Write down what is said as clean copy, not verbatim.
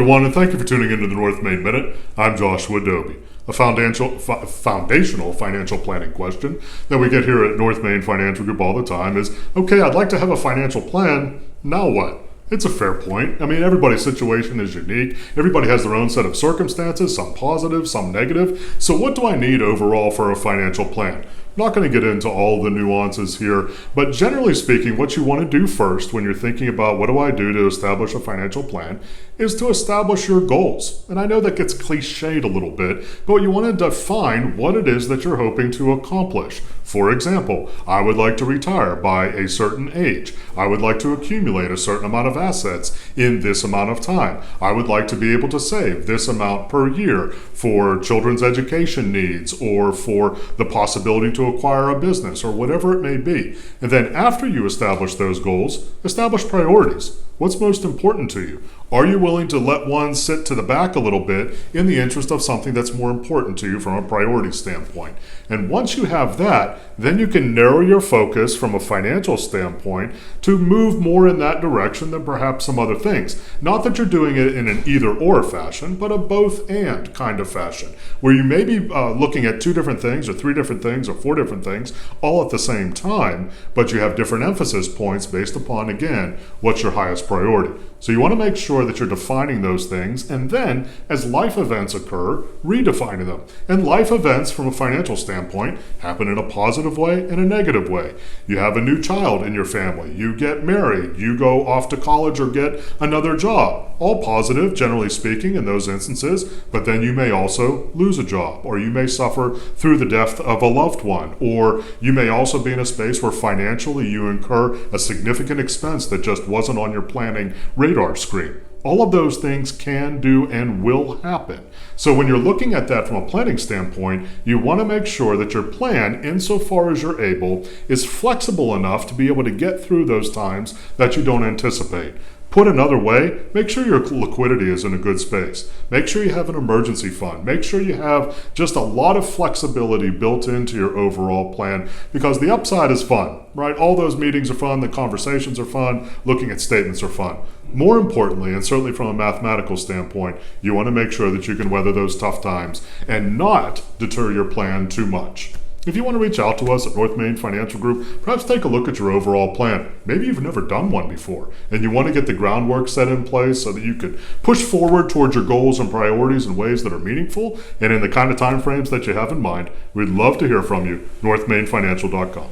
everyone, and thank you for tuning into the North Main Minute. I'm Joshua Dobie. A foundational financial planning question that we get here at North Main Financial Group all the time is, okay, I'd like to have a financial plan. Now what? It's a fair point. I mean, everybody's situation is unique. Everybody has their own set of circumstances, some positive, some negative. So what do I need overall for a financial plan? I'm not going to get into all the nuances here, but generally speaking, what you want to do first when you're thinking about what do I do to establish a financial plan is to establish your goals. And I know that gets cliched a little bit, but you want to define what it is that you're hoping to accomplish. For example, I would like to retire by a certain age. I would like to accumulate a certain amount of assets in this amount of time. I would like to be able to save this amount per year for children's education needs or for the possibility to acquire a business or whatever it may be. And then after you establish those goals, establish priorities. What's most important to you? Are you willing to let one sit to the back a little bit in the interest of something that's more important to you from a priority standpoint? And once you have that, then you can narrow your focus from a financial standpoint to move more in that direction than perhaps some other things. Not that you're doing it in an either-or fashion, but a both-and kind of fashion, where you may be looking at two different things or three different things or four different things all at the same time, but you have different emphasis points based upon, again, what's your highest priority. So you want to make sure that you're defining those things, and then as life events occur, redefining them. And life events from a financial standpoint happen in a positive way and a negative way. You have a new child in your family, you get married, you go off to college or get another job. All positive, generally speaking, in those instances, but then you may also lose a job, or you may suffer through the death of a loved one, or you may also be in a space where financially you incur a significant expense that just wasn't on your planning radar screen. All of those things can do and will happen. So when you're looking at that from a planning standpoint, you want to make sure that your plan, insofar as you're able, is flexible enough to be able to get through those times that you don't anticipate. Put another way, make sure your liquidity is in a good space. Make sure you have an emergency fund. Make sure you have just a lot of flexibility built into your overall plan, because the upside is fun, right? All those meetings are fun, the conversations are fun, looking at statements are fun. More importantly, and certainly from a mathematical standpoint, you want to make sure that you can weather those tough times and not deter your plan too much. If you want to reach out to us at North Main Financial Group, perhaps take a look at your overall plan. Maybe you've never done one before, and you want to get the groundwork set in place so that you can push forward towards your goals and priorities in ways that are meaningful and in the kind of time frames that you have in mind. We'd love to hear from you. NorthMainFinancial.com.